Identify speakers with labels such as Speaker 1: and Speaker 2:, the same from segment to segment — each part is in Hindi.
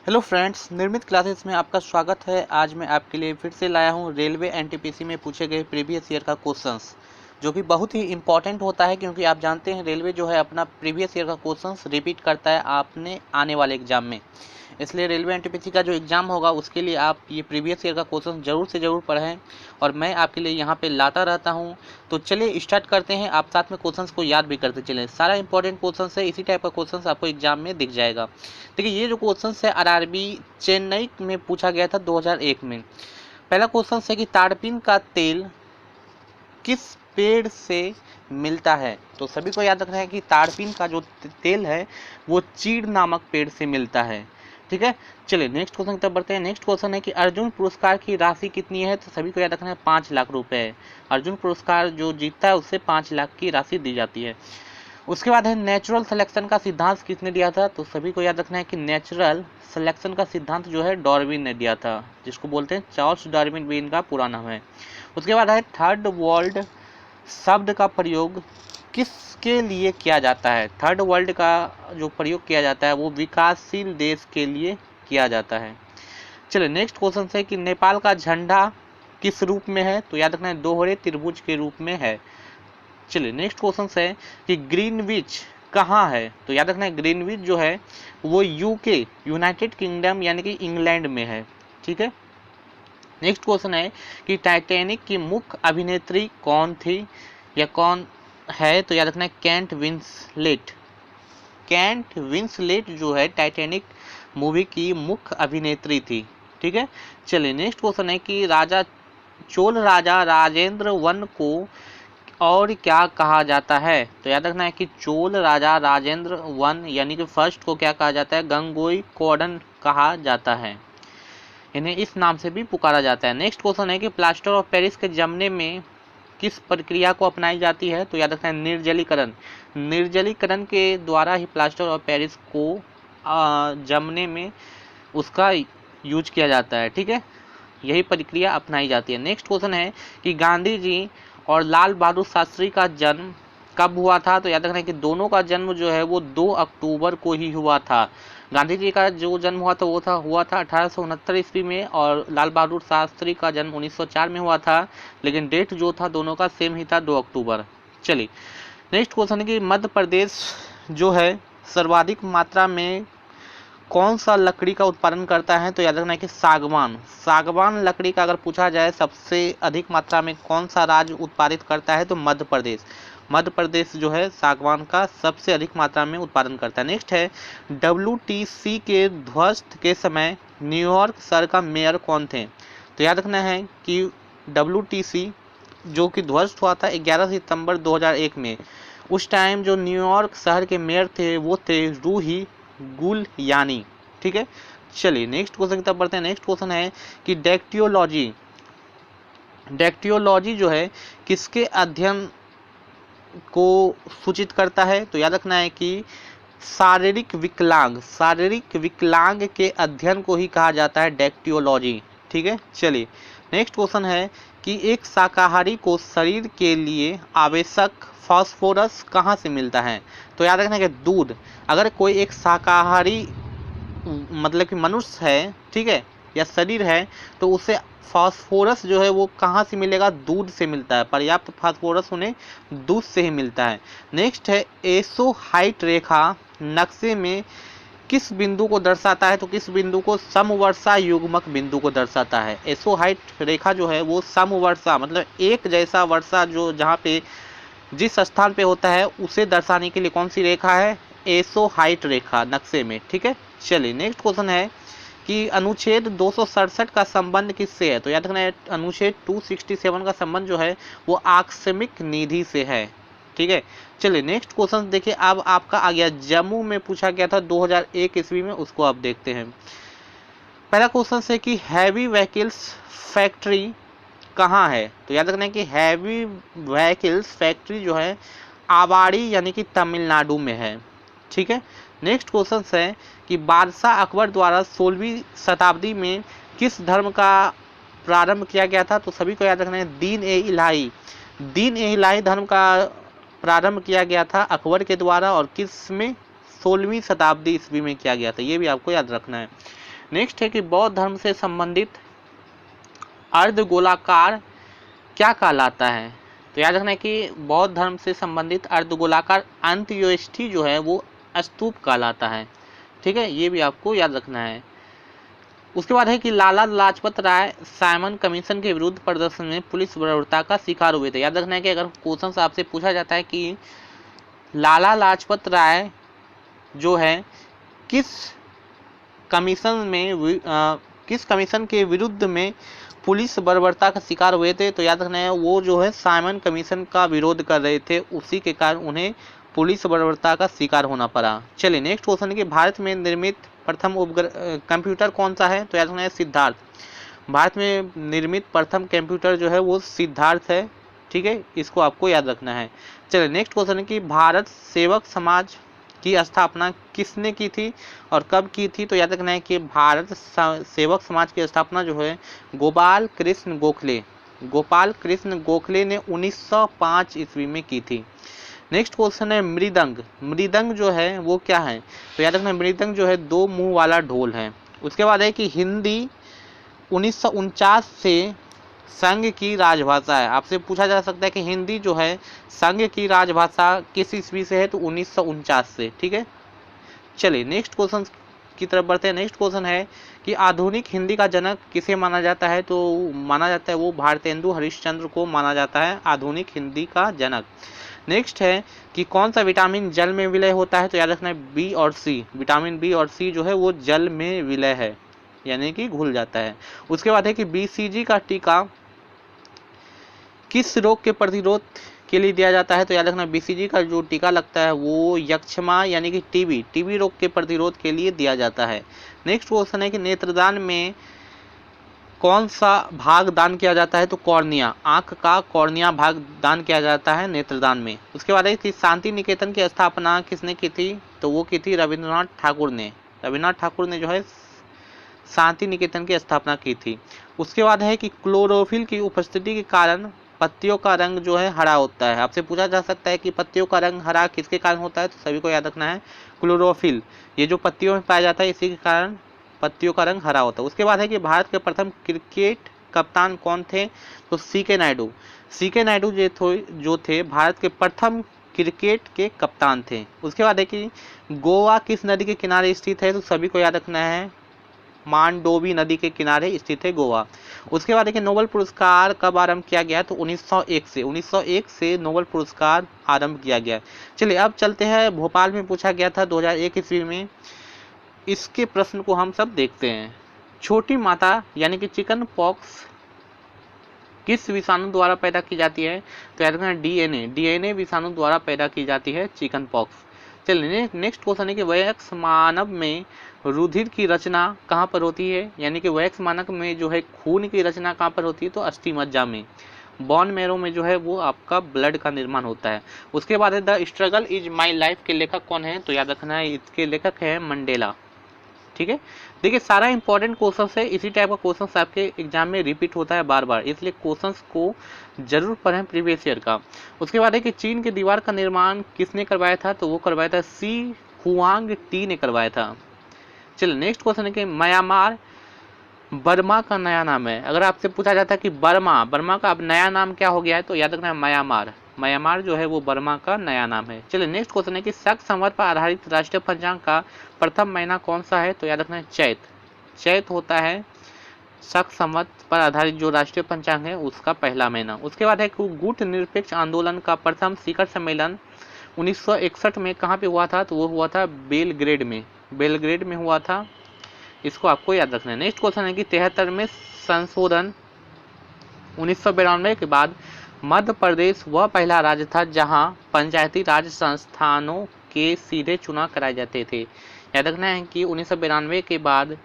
Speaker 1: हेलो फ्रेंड्स, निर्मित क्लासेस में आपका स्वागत है। आज मैं आपके लिए फिर से लाया हूं रेलवे एनटीपीसी में पूछे गए प्रीवियस ईयर का क्वेश्चंस, जो कि बहुत ही इंपॉर्टेंट होता है क्योंकि आप जानते हैं रेलवे जो है अपना प्रीवियस ईयर का क्वेश्चंस रिपीट करता है आपने आने वाले एग्जाम में। इसलिए रेलवे एनटीपीसी का जो एग्ज़ाम होगा उसके लिए आप ये प्रीवियस ईयर का क्वेश्चन ज़रूर से ज़रूर पढ़ें और मैं आपके लिए यहाँ पे लाता रहता हूँ। तो चलिए स्टार्ट करते हैं, आप साथ में क्वेश्चंस को याद भी करते चलें। सारा इंपॉर्टेंट क्वेश्चंस है, इसी टाइप का क्वेश्चंस आपको एग्जाम में दिख जाएगा। देखिए ये जो क्वेश्चंस है आरआरबी चेन्नई में पूछा गया था 2001 में। पहला क्वेश्चन है कि ताड़पीन का तेल किस पेड़ से मिलता है। तो सभी को याद रखना है कि ताड़पीन का जो तेल है वो चीड़ नामक पेड़ से मिलता है। ठीक है, चलिए नेक्स्ट क्वेश्चन की तरफ बढ़ते हैं। नेक्स्ट क्वेश्चन है कि अर्जुन पुरस्कार की राशि कितनी है। तो सभी को याद रखना है 5 लाख रुपए। अर्जुन पुरस्कार जो जीतता है उससे 5 लाख की राशि दी जाती है। उसके बाद है नेचुरल सिलेक्शन का सिद्धांत किसने दिया था। तो सभी को याद रखना है कि नेचुरल सिलेक्शन का सिद्धांत जो है डार्विन ने दिया था, जिसको बोलते हैं चार्ल्स डार्विन भी इनका पूरा नाम है। उसके बाद है थर्ड वर्ल्ड शब्द का प्रयोग किसके लिए किया जाता है। थर्ड वर्ल्ड का जो प्रयोग किया जाता है वो विकासशील देश के लिए किया जाता है। चलिए नेक्स्ट क्वेश्चन है कि नेपाल का झंडा किस रूप में है। तो याद रखना है दोहरे त्रिभुज के रूप में है। चलिए नेक्स्ट क्वेश्चन है कि ग्रीनविच कहाँ है। तो याद रखना है ग्रीनविच जो है वो यूके यूनाइटेड किंगडम यानी कि इंग्लैंड में है। ठीक है, नेक्स्ट क्वेश्चन है कि टाइटैनिक की मुख्य अभिनेत्री कौन थी या कौन है। तो याद रखना है केंट विंसलेट। केंट विंसलेट जो है टाइटैनिक मूवी की मुख्य अभिनेत्री थी। ठीक है, चलिए नेक्स्ट क्वेश्चन है कि चोल राजा राजेंद्र वन को और क्या कहा जाता है। तो याद रखना है कि चोल राजा राजेंद्र वन यानी कि फर्स्ट को क्या कहा जाता है, गंगोई कोडन कहा जाता है। इन्हें इस नाम से भी पुकारा जाता है। नेक्स्ट क्वेश्चन है कि प्लास्टर ऑफ पेरिस के जमने में किस प्रक्रिया को अपनाई जाती है। तो याद रखना है निर्जलीकरण। निर्जलीकरण के द्वारा ही प्लास्टर ऑफ पेरिस को जमने में उसका यूज किया जाता है। ठीक है, यही प्रक्रिया अपनाई जाती है। नेक्स्ट क्वेश्चन है कि गांधी जी और लाल बहादुर शास्त्री का जन्म कब हुआ था। तो याद रखना है कि दोनों का जन्म जो है वो 2 अक्टूबर को ही हुआ था। गांधी जी का जो जन्म हुआ था वो हुआ था 1869 ईस्वी में और लाल बहादुर शास्त्री का जन्म 1904 में हुआ था, लेकिन डेट जो था दोनों का सेम ही था, 2 अक्टूबर। चलिए नेक्स्ट क्वेश्चन है कि मध्य प्रदेश जो है सर्वाधिक मात्रा में कौन सा लकड़ी का उत्पादन करता है। तो याद रखना है कि सागवान। सागवान लकड़ी का अगर पूछा जाए सबसे अधिक मात्रा में कौन सा राज्य उत्पादित करता है तो मध्य प्रदेश। मध्य प्रदेश जो है सागवान का सबसे अधिक मात्रा में उत्पादन करता है। नेक्स्ट है WTC के ध्वस्त के समय न्यूयॉर्क शहर का मेयर कौन थे। तो याद रखना है कि WTC जो कि ध्वस्त हुआ था 11 सितंबर 2001 में, उस टाइम जो न्यूयॉर्क शहर के मेयर थे वो थे रूही गुलयानी। ठीक है, चलिए नेक्स्ट क्वेश्चन की तरफ बढ़ते हैं। नेक्स्ट क्वेश्चन है कि डेक्टियोलॉजी डेक्टियोलॉजी जो है किसके अध्ययन को सूचित करता है। तो याद रखना है कि शारीरिक विकलांग के अध्ययन को ही कहा जाता है डेक्टियोलॉजी। ठीक है, चलिए नेक्स्ट क्वेश्चन है कि एक शाकाहारी को शरीर के लिए आवश्यक फास्फोरस कहाँ से मिलता है। तो याद रखना है कि दूध। अगर कोई एक शाकाहारी मतलब कि मनुष्य है, ठीक है, या शरीर है, तो उसे फास्फोरस जो है वो कहाँ से मिलेगा, दूध से मिलता है। पर्याप्त फास्फोरस उन्हें दूध से ही मिलता है। नेक्स्ट है एसोहाइट रेखा नक्शे में किस बिंदु को दर्शाता है। तो किस बिंदु को, समवर्षा युग्मक बिंदु को दर्शाता है। एसोहाइट रेखा जो है वो समवर्षा मतलब एक जैसा वर्षा जो जहाँ पे जिस स्थान पे होता है उसे दर्शाने के लिए कौन सी रेखा है, एसोहाइट रेखा नक्शे में। ठीक है, चलिए नेक्स्ट क्वेश्चन है कि अनुच्छेद 267 का संबंध किससे है। तो याद रखना है अनुच्छेद 267 का संबंध जो है वो आकस्मिक निधि से है। ठीक है, चलिए नेक्स्ट क्वेश्चन देखिए। अब आपका आ गया जम्मू में पूछा गया था 2001 ईस्वी में, उसको आप देखते हैं। पहला क्वेश्चन है कि हैवी व्हीकल्स फैक्ट्री कहाँ है। तो याद रखना है कि हैवी व्हीकल्स फैक्ट्री जो है आवाड़ी यानी कि तमिलनाडु में है। ठीक है, नेक्स्ट क्वेश्चन है कि बादशाह अकबर द्वारा 16वीं शताब्दी में किस धर्म का प्रारंभ किया गया था। तो सभी को याद रखना है दीन ए इलाही धर्म का प्रारंभ किया गया था अकबर के द्वारा, और किस में, 16वीं शताब्दी ईस्वी में किया गया था। ये भी आपको याद रखना है। नेक्स्ट है कि बौद्ध धर्म से संबंधित अर्धगोलाकार क्या कहलाता है? तो याद रखना है कि बौद्ध धर्म से संबंधित अर्धगोलाकार अंत्येष्टि जो है वो स्तूप कहलाता है। ठीक है, ये भी आपको याद रखना है। उसके बाद है कि लाला लाजपत राय साइमन कमीशन के विरुद्ध प्रदर्शन में पुलिस बर्बरता का शिकार हुए थे। याद रखना है कि अगर क्वेश्चन आपसे पूछा जाता है कि लाला लाजपत राय जो है किस कमीशन के विरुद्ध में पुलिस बर्बरता का शिकार हुए थे, तो याद रखना है वो जो है साइमन कमीशन का विरोध कर रहे थे, उसी के कारण उन्हें पुलिस बर्बरता का शिकार होना पड़ा। चलिए नेक्स्ट क्वेश्चन है कि भारत में निर्मित प्रथम कंप्यूटर कौन सा है? तो याद रखना है सिद्धार्थ। भारत में निर्मित प्रथम कंप्यूटर जो है वो सिद्धार्थ है। ठीक है, इसको आपको याद रखना है। चलिए नेक्स्ट क्वेश्चन है कि भारत सेवक समाज की स्थापना किसने की थी और कब की थी? तो याद रखना है कि भारत सेवक समाज की स्थापना जो है गोपाल कृष्ण गोखले ने 1905 ईस्वी में की थी। नेक्स्ट क्वेश्चन है मृदंग जो है वो क्या है? तो याद रखना मृदंग जो है दो मुंह वाला ढोल है। उसके बाद है कि हिंदी 1949 से संघ की राजभाषा है। आपसे पूछा जा सकता है कि हिंदी जो है संघ की राजभाषा किस ईस्वी से है? तो 1949 से। ठीक है, चलिए नेक्स्ट क्वेश्चन की तरफ बढ़ते हैं। नेक्स्ट क्वेश्चन है कि आधुनिक हिंदी का जनक किसे माना जाता है? तो माना जाता है वो भारतेंदु हरिश्चंद्र को माना जाता है आधुनिक हिंदी का जनक। नेक्स्ट है कि कौन सा विटामिन जल में विलय होता है? तो याद रखना है बी और सी। विटामिन बी और सी जो है वो जल में विलय है, यानी कि घुल जाता है। उसके बाद है कि बीसीजी का टीका किस रोग के प्रतिरोध के लिए दिया जाता है? तो याद रखना बीसीजी का जो टीका लगता है वो यक्षमा यानी कि टीबी रोग के प्रतिरोध के लिए दिया जाता है। नेक्स्ट क्वेश्चन है कि नेत्रदान में कौन सा भाग दान किया जाता है? तो कॉर्निया, आंख का कॉर्निया भाग दान किया जाता है नेत्रदान में। उसके बाद है कि शांति निकेतन की स्थापना किसने की थी? तो वो की थी रविंद्रनाथ ठाकुर ने। रविंद्रनाथ ठाकुर ने जो है शांति निकेतन की स्थापना की थी। उसके बाद है कि क्लोरोफिल की उपस्थिति के कारण पत्तियों का रंग जो है हरा होता है। आपसे पूछा जा सकता है कि पत्तियों का रंग हरा किसके कारण होता है? तो सभी को याद रखना है क्लोरोफिल, ये जो पत्तियों में पाया जाता है इसी के कारण पत्तियों का रंग हरा होता है। उसके बाद है कि भारत के प्रथम क्रिकेट कप्तान कौन थे? तो सीके नायडू जो थे भारत के प्रथम क्रिकेट के कप्तान थे। उसके बाद है कि गोवा किस नदी के किनारे स्थित है? तो सभी को याद रखना है मांडोवी नदी के किनारे स्थित है गोवा। उसके बाद देखिए नोबेल पुरस्कार कब आरंभ किया गया? तो 1901 से नोबेल पुरस्कार आरंभ किया गया। चलिए अब चलते हैं, भोपाल में पूछा गया था 2001 ईस्वी में, इसके प्रश्न को हम सब देखते हैं। छोटी माता यानी कि चिकन पॉक्स किस विषाणु द्वारा पैदा की जाती है? तो याद रखना डीएनए विषाणु द्वारा पैदा की जाती है चिकन पॉक्स। चलिए नेक्स्ट क्वेश्चन है कि वयस्क मानव में रुधिर की रचना कहाँ पर होती है? यानी कि वयस्क मानव में जो है खून की रचना कहाँ पर होती है? तो अस्थि मज्जा में, बोन मैरो में जो है वो आपका ब्लड का निर्माण होता है। उसके बाद है the struggle is my life के लेखक कौन है? तो याद रखना है इसके लेखक है मंडेला। ठीक है, देखिए सारा इंपॉर्टेंट क्वेश्चन है, इसी टाइप का क्वेश्चन आपके एग्जाम में रिपीट होता है बार बार, इसलिए क्वेश्चन को जरूर पढ़ें प्रीवियस ईयर का। उसके बाद है कि चीन की दीवार का निर्माण किसने करवाया था? तो वो करवाया था सी हुआंग टी ने करवाया था। चलिए नेक्स्ट क्वेश्चन है कि म्यांमार बर्मा का नया नाम है। अगर आपसे पूछा जाता है कि बर्मा का अब नया नाम क्या हो गया है? तो याद रखना है म्यांमार जो है वो बर्मा का नया नाम है। चलिए नेक्स्ट क्वेश्चन है कि शक संवत पर आधारित राष्ट्रीय पंचांग का प्रथम महीना कौन सा है? तो याद रखना है चैत होता है शक संवत पर आधारित जो राष्ट्रीय पंचांग है उसका पहला महीना। उसके बाद है कि गुट निरपेक्ष आंदोलन का प्रथम शिखर सम्मेलन 1961 में कहाँ पे हुआ था? तो वो हुआ था बेलग्रेड में हुआ था, इसको आपको याद रखना है। नेक्स्ट क्वेश्चन है कि 73 में संशोधन 1992 के बाद मध्य प्रदेश वह पहला राज्य था जहां पंचायती राज संस्थानों के सीधे चुनाव कराए जाते थे। याद रखना है कि 1992 के बाद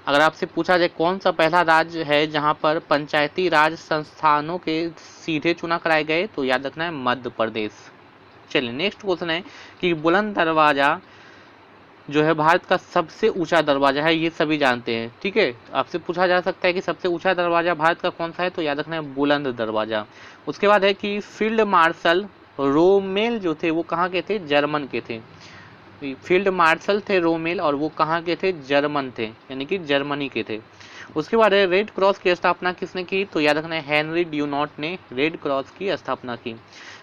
Speaker 1: अगर आपसे पूछा जाए कौन सा पहला राज्य है जहां पर पंचायती राज संस्थानों के सीधे चुनाव कराए गए, तो याद रखना है मध्य प्रदेश। चलिए नेक्स्ट क्वेश्चन है कि बुलंद दरवाजा जो है भारत का सबसे ऊंचा दरवाजा है, ये सभी जानते हैं। ठीक है, आपसे पूछा जा सकता है कि सबसे ऊंचा दरवाजा भारत का कौन सा है? तो याद रखना है बुलंद दरवाजा। उसके बाद है कि फील्ड मार्शल रोमेल जो थे वो कहाँ के थे? जर्मन के थे। फील्ड मार्शल थे रोमेल, और वो कहाँ के थे, जर्मन थे, यानी कि जर्मनी के थे। उसके बाद है रेड क्रॉस की स्थापना किसने की, तो याद रखना है हेनरी ड्यूनॉट ने रेड क्रॉस की स्थापना की।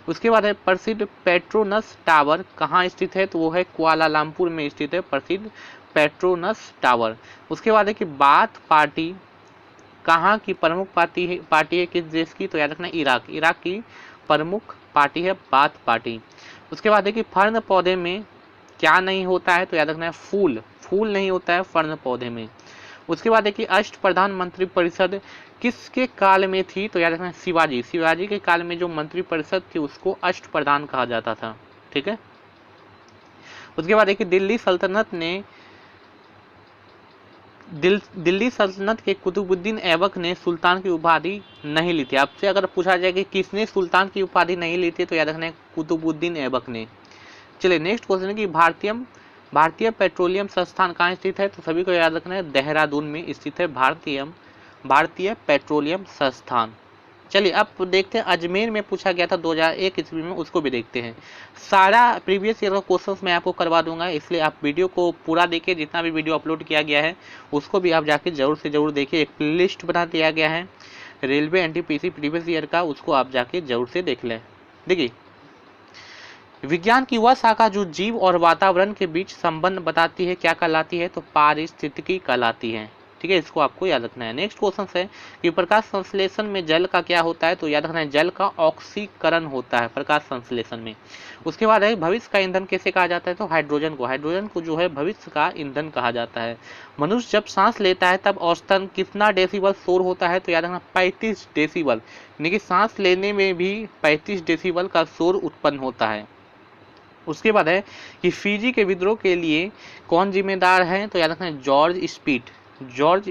Speaker 1: उसके बाद है प्रसिद्ध पेट्रोनस टावर कहाँ स्थित है, तो वो है कुआलालंपुर में स्थित है प्रसिद्ध पेट्रोनस टावर। उसके बाद है कि बाथ पार्टी कहाँ की प्रमुख पार्टी है किस देश की, तो याद रखना इराक की प्रमुख पार्टी है बाथ पार्टी। उसके बाद है कि फर्न पौधे में क्या नहीं होता है, तो याद रखना है फूल नहीं होता है फर्न पौधे में। उसके बाद है कि अष्ट प्रधानमंत्री परिषद किसके काल में थी, तो याद रखना है शिवाजी के काल में जो मंत्री परिषद थी उसको अष्ट प्रधान कहा जाता था। ठीक है। उसके बाद है कि दिल्ली सल्तनत के कुतुबुद्दीन ऐबक ने सुल्तान की उपाधि नहीं ली थी। आपसे अगर पूछा जाए कि किसने सुल्तान की उपाधि नहीं ली थी, तो याद रखना है कुतुबुद्दीन ऐबक ने। चलिए नेक्स्ट क्वेश्चन है कि भारतीय पेट्रोलियम संस्थान कहाँ स्थित है, तो सभी को याद रखना है देहरादून में स्थित है भारतीय पेट्रोलियम संस्थान। चलिए अब देखते हैं अजमेर में पूछा गया था 2001 ईस्वी में, उसको भी देखते हैं। सारा प्रीवियस ईयर का क्वेश्चंस मैं आपको करवा दूंगा, इसलिए आप वीडियो को पूरा देखिए। जितना भी वीडियो अपलोड किया गया है उसको भी आप जाके जरूर से जरूर देखिए। एक प्लेलिस्ट बना दिया गया है रेलवे एनटीपीसी प्रीवियस ईयर का, उसको आप जाके जरूर से देख लें। देखिए विज्ञान की वह शाखा जो जीव और वातावरण के बीच संबंध बताती है क्या कहलाती है, तो पारिस्थितिकी कहलाती है। ठीक है, इसको आपको याद रखना है। नेक्स्ट क्वेश्चन है कि प्रकाश संश्लेषण में जल का क्या होता है, तो याद रखना है जल का ऑक्सीकरण होता है प्रकाश संश्लेषण में। उसके बाद है भविष्य का ईंधन कैसे कहा जाता है, तो हाइड्रोजन को जो है भविष्य का ईंधन कहा जाता है। मनुष्य जब सांस लेता है तब औसतन कितना डेसिबल शोर होता है, तो याद रखना 35 डेसिबल, यानी कि सांस लेने में भी 35 डेसिबल का शोर उत्पन्न होता है। उसके बाद है कि फिजी के विद्रोह के लिए कौन जिम्मेदार है, तो याद रखना है जॉर्ज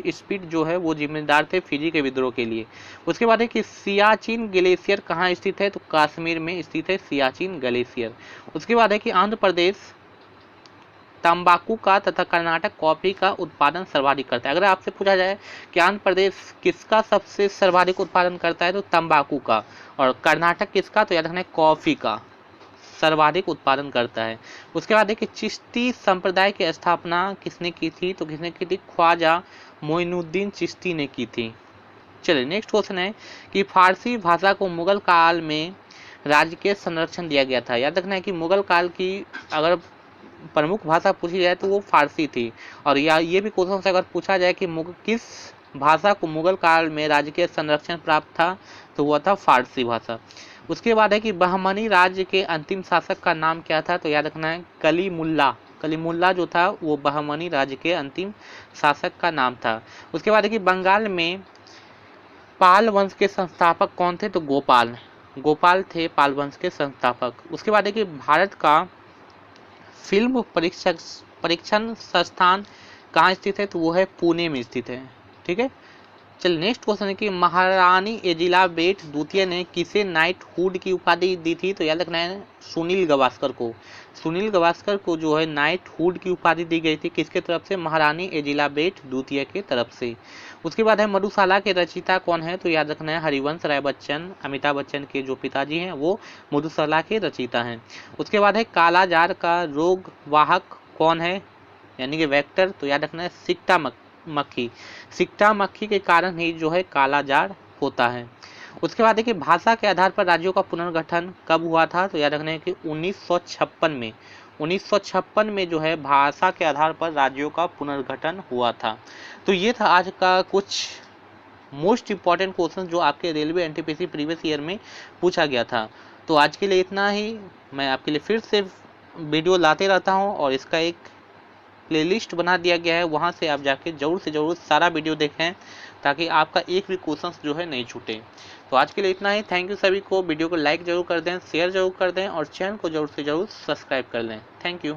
Speaker 1: स्पीड जो है वो जिम्मेदार थे फिजी के विद्रोह के लिए। उसके बाद है कि सियाचिन ग्लेशियर कहाँ स्थित है, तो कश्मीर में स्थित है सियाचिन ग्लेशियर। उसके बाद है कि आंध्र प्रदेश तंबाकू का तथा कर्नाटक कॉफी का उत्पादन सर्वाधिक करता है। अगर आपसे पूछा जाए कि आंध्र प्रदेश किसका सबसे सर्वाधिक उत्पादन करता है, तो तंबाकू का, और कर्नाटक किसका, तो याद रखना है कॉफी का सर्वाधिक उत्पादन करता है। उसके बाद देखिए चिश्ती संप्रदाय की स्थापना किसने की थी, तो किसने की थी, ख्वाजा मोइनुद्दीन चिश्ती ने की थी। चलिए नेक्स्ट क्वेश्चन है कि फारसी भाषा को मुगल काल में राजकीय संरक्षण दिया गया था। याद रखना है कि मुगल काल की अगर प्रमुख भाषा पूछी जाए तो वो फारसी थी। और या ये भी क्वेश्चन से अगर पूछा जाए कि किस भाषा को मुगल काल में राजकीय संरक्षण प्राप्त था, तो वह था फारसी भाषा। उसके बाद है कि बहमनी राज्य के अंतिम शासक का नाम क्या था, तो याद रखना है कलीमुल्ला जो था वो बहमनी राज्य के अंतिम शासक का नाम था। उसके बाद है कि बंगाल में पाल वंश के संस्थापक कौन थे, तो गोपाल थे पाल वंश के संस्थापक। उसके बाद है कि भारत का फिल्म परीक्षण संस्थान कहाँ स्थित है, तो वो है पुणे में स्थित है। ठीक है। चलिए नेक्स्ट क्वेश्चन है कि महारानी एलिजाबेथ द्वितीय ने किसे नाइटहुड की उपाधि दी थी, तो याद रखना है सुनील गावस्कर को जो है नाइटहुड की उपाधि दी गई थी किसके तरफ से, महारानी एलिजाबेथ द्वितीय के तरफ से। उसके बाद है मधुशाला के रचयिता कौन है, तो याद रखना है हरिवंश राय बच्चन, अमिताभ बच्चन के जो पिताजी हैं वो मधुशाला के रचयिता हैं। उसके बाद है कालाजार का रोग वाहक कौन है, यानी कि वेक्टर, तो याद रखना है सिक्टा मक्खी के कारण ही जो है कालाजार होता है। उसके बाद देखिए भाषा के आधार पर राज्यों का पुनर्गठन कब हुआ था, तो याद रखना है कि 1956 में जो है भाषा के आधार पर राज्यों का पुनर्गठन हुआ था। तो ये था आज का कुछ मोस्ट इंपॉर्टेंट क्वेश्चन जो आपके रेलवे एनटीपीसी प्रीवियस ईयर में पूछा गया था। तो आज के लिए इतना ही। मैं आपके लिए फिर से वीडियो लाते रहता हूँ और इसका एक प्लेलिस्ट बना दिया गया है, वहाँ से आप जाके जरूर से जरूर सारा वीडियो देखें ताकि आपका एक भी क्वेश्चन जो है नहीं छूटे। तो आज के लिए इतना ही। थैंक यू सभी को। वीडियो को लाइक जरूर कर दें, शेयर जरूर कर दें और चैनल को जरूर से जरूर सब्सक्राइब कर लें। Thank you.